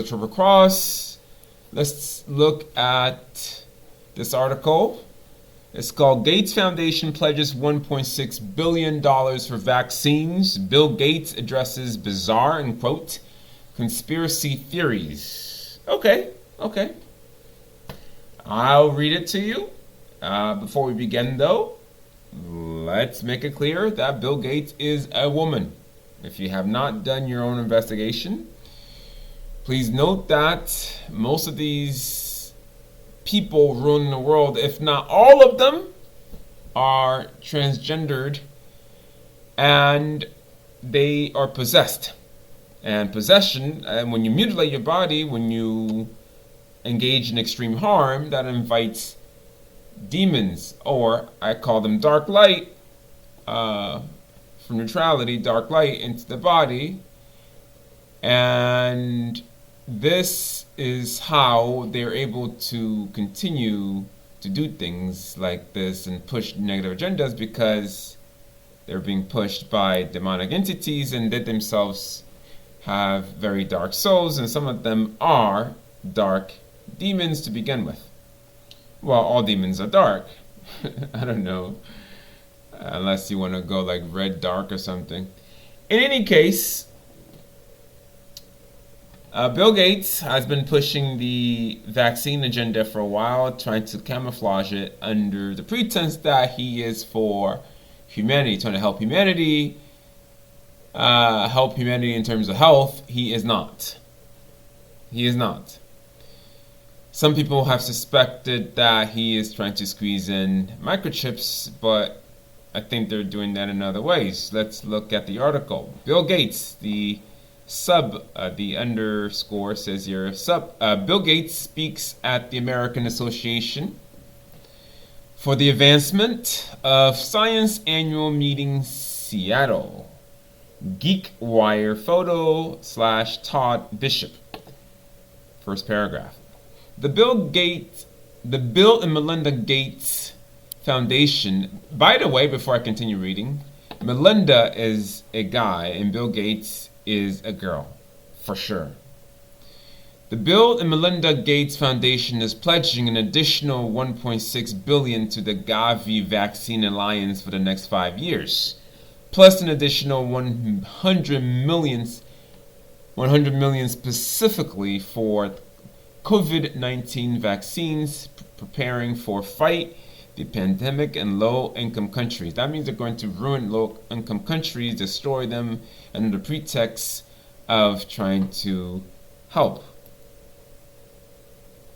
the Triple Cross. Let's look at this article. It's called Gates Foundation Pledges $1.6 billion for vaccines. Bill Gates addresses bizarre, and quote, conspiracy theories. Okay. I'll read it to you. Before we begin, though, let's make it clear that Bill Gates is a woman. If you have not done your own investigation, please note that most of these people ruling the world, if not all of them, are transgendered and they are possessed. And possession, and when you mutilate your body, when you engage in extreme harm, that invites demons, or I call them dark light, from neutrality, dark light into the body. And this is how they're able to continue to do things like this and push negative agendas, because they're being pushed by demonic entities, and they themselves have very dark souls, and some of them are dark demons to begin with. Well, all demons are dark. I don't know, unless you want to go like red dark or something. In any case, Bill Gates has been pushing the vaccine agenda for a while, trying to camouflage it under the pretense that he is for humanity, trying to help humanity in terms of health. He is not. Some people have suspected that he is trying to squeeze in microchips, but I think they're doing that in other ways. Let's look at the article. Bill Gates, the underscore says here, Bill Gates speaks at the American Association for the Advancement of Science Annual Meeting, Seattle. GeekWire photo / Todd Bishop. First paragraph. The Bill and Melinda Gates Foundation. By the way, before I continue reading, Melinda is a guy and Bill Gates is a girl, for sure. The Bill and Melinda Gates Foundation is pledging an additional $1.6 billion to the Gavi Vaccine Alliance for the next 5 years, plus an additional $100 million specifically for COVID-19 vaccines, preparing for fight the pandemic in low-income countries. That means they're going to ruin low-income countries, destroy them, under the pretext of trying to help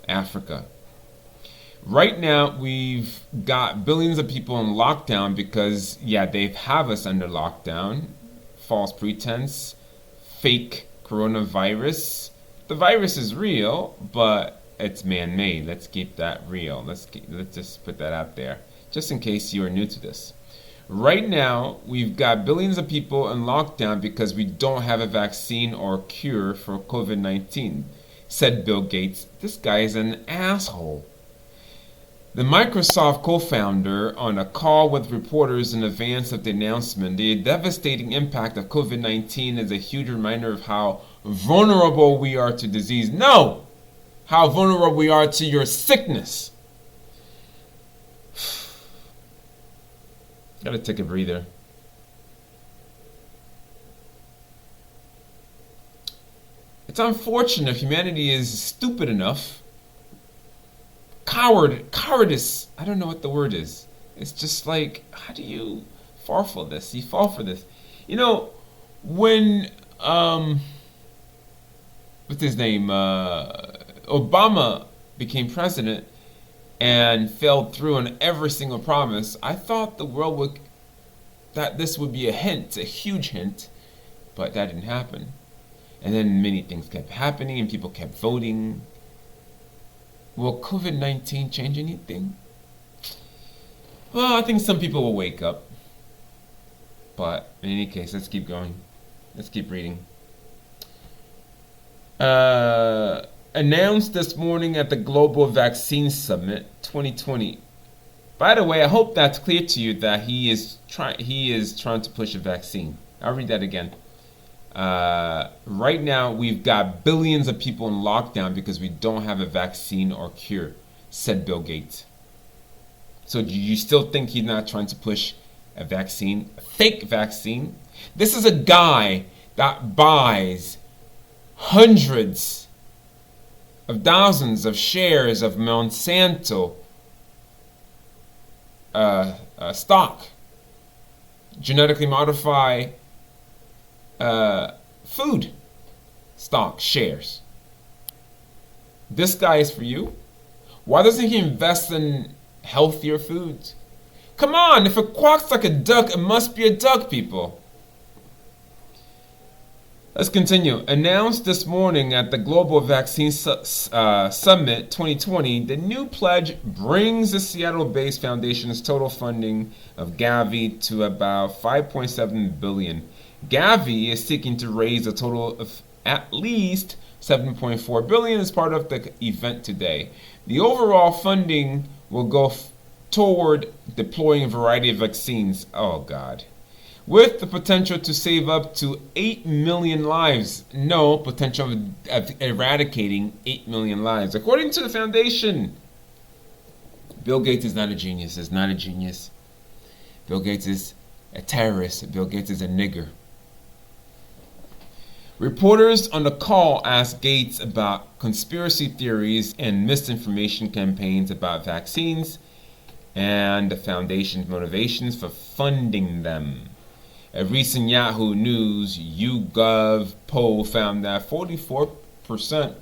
Africa. Right now, we've got billions of people in lockdown because, they have us under lockdown. False pretense, fake coronavirus. The virus is real, but it's man-made. Let's keep that real. Let's just put that out there, just in case you are new to this. Right now, we've got billions of people in lockdown because we don't have a vaccine or cure for COVID-19, said Bill Gates. This guy is an asshole. The Microsoft co-founder, on a call with reporters in advance of the announcement, the devastating impact of COVID-19 is a huge reminder of how vulnerable we are to disease. No! How vulnerable we are to your sickness. Gotta take a breather. It's unfortunate humanity is stupid enough. Cowardice. I don't know what the word is. It's just like, how do you fall for this? You fall for this. You know, when, what's his name? Obama became president and failed through on every single promise, I thought that this would be a huge hint, but that didn't happen. And then many things kept happening and people kept voting. Will COVID-19 change anything? Well, I think some people will wake up. But in any case, let's keep going. Let's keep reading. Announced this morning at the Global Vaccine Summit 2020. By the way, I hope that's clear to you that he is trying to push a vaccine. I'll read that again. Right now, we've got billions of people in lockdown because we don't have a vaccine or cure, said Bill Gates. So do you still think he's not trying to push a vaccine, a fake vaccine? This is a guy that buys hundreds of thousands of shares of Monsanto stock, genetically modify food stock shares. This guy is for you. Why doesn't he invest in healthier foods? Come on, if it quacks like a duck, it must be a duck, people. Let's continue. Announced this morning at the Global Vaccine Summit 2020, the new pledge brings the Seattle-based foundation's total funding of Gavi to about $5.7 billion. Gavi is seeking to raise a total of at least $7.4 billion as part of the event today. The overall funding will go toward deploying a variety of vaccines. Oh, God. With the potential to save up to 8 million lives. No potential of eradicating 8 million lives. According to the foundation, Bill Gates is not a genius. Is not a genius. Bill Gates is a terrorist. Bill Gates is a nigger. Reporters on the call asked Gates about conspiracy theories and misinformation campaigns about vaccines and the foundation's motivations for funding them. A recent Yahoo News YouGov poll found that 44%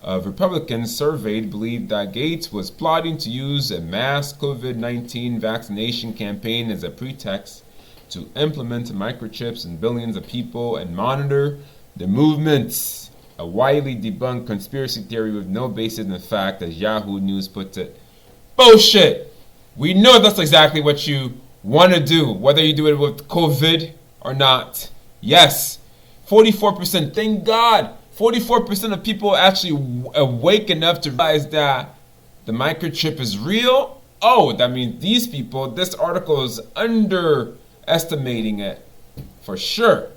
of Republicans surveyed believed that Gates was plotting to use a mass COVID-19 vaccination campaign as a pretext to implement microchips in billions of people and monitor the movements. A widely debunked conspiracy theory with no basis in fact, as Yahoo News puts it. Bullshit! We know that's exactly what you want to do, whether you do it with COVID or not. Yes, 44%. Thank God, 44% of people actually awake enough to realize that the microchip is real. Oh, that means these people, this article is underestimating it for sure.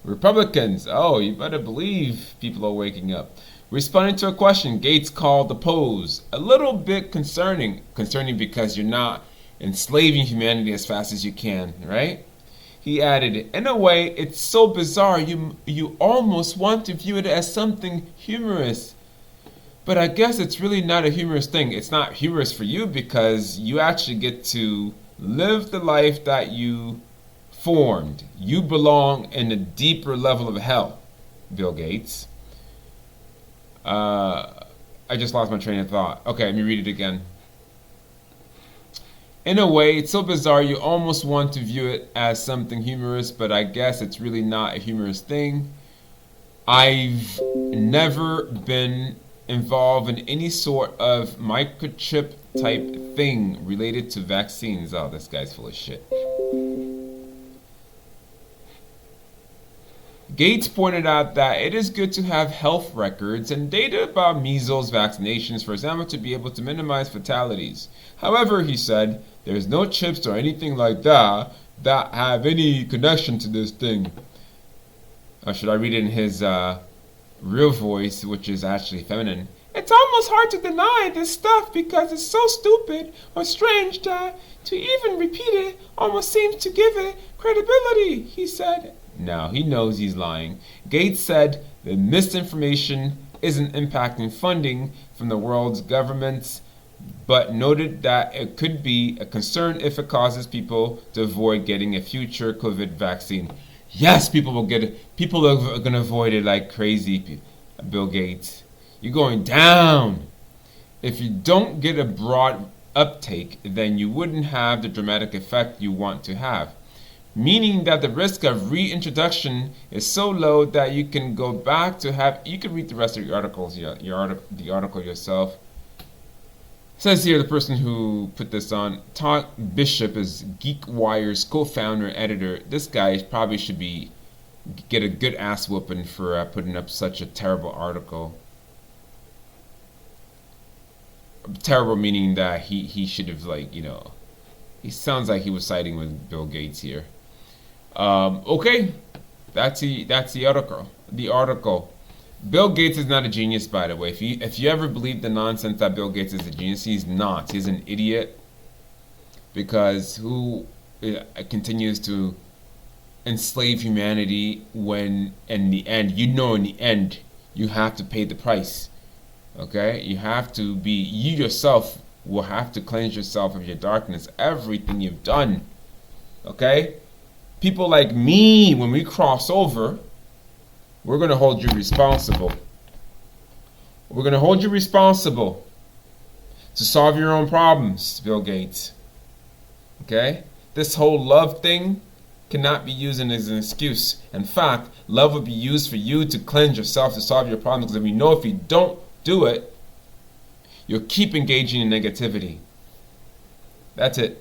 Republicans, oh, you better believe people are waking up. Responding to a question, Gates called the pose a little bit concerning because you're not enslaving humanity as fast as you can, right? He added, in a way, it's so bizarre you almost want to view it as something humorous. But I guess it's really not a humorous thing. It's not humorous for you because you actually get to live the life that you formed. You belong in a deeper level of hell, Bill Gates. I just lost my train of thought. Okay, let me read it again. In a way, it's so bizarre you almost want to view it as something humorous, but I guess it's really not a humorous thing. I've never been involved in any sort of microchip type thing related to vaccines. Oh, this guy's full of shit. Gates pointed out that it is good to have health records and data about measles vaccinations, for example, to be able to minimize fatalities. However, he said, there's no chips or anything like that that have any connection to this thing. Or should I read it in his real voice, which is actually feminine? It's almost hard to deny this stuff because it's so stupid or strange that to even repeat it almost seems to give it credibility, he said. Now, he knows he's lying. Gates said the misinformation isn't impacting funding from the world's governments, but noted that it could be a concern if it causes people to avoid getting a future COVID vaccine. Yes, people will get it. People are going to avoid it like crazy, Bill Gates. You're going down. If you don't get a broad uptake, then you wouldn't have the dramatic effect you want to have. Meaning that the risk of reintroduction is so low that you can go back to have. You can read the rest of your articles, the article yourself. It says here the person who put this on, Todd Bishop, is GeekWire's co-founder and editor. This guy probably should get a good ass whooping for putting up such a terrible article. Terrible meaning that he should have he sounds like he was siding with Bill Gates here. Okay, That's the article. The article. Bill Gates is not a genius, by the way. If you ever believe the nonsense that Bill Gates is a genius, he's not. He's an idiot because who continues to enslave humanity when in the end, you have to pay the price. Okay? You yourself will have to cleanse yourself of your darkness, everything you've done. Okay? People like me, when we cross over, we're going to hold you responsible. We're going to hold you responsible to solve your own problems, Bill Gates. Okay? This whole love thing cannot be used as an excuse. In fact, love would be used for you to cleanse yourself, to solve your problems, because we know if you don't do it, you'll keep engaging in negativity. That's it.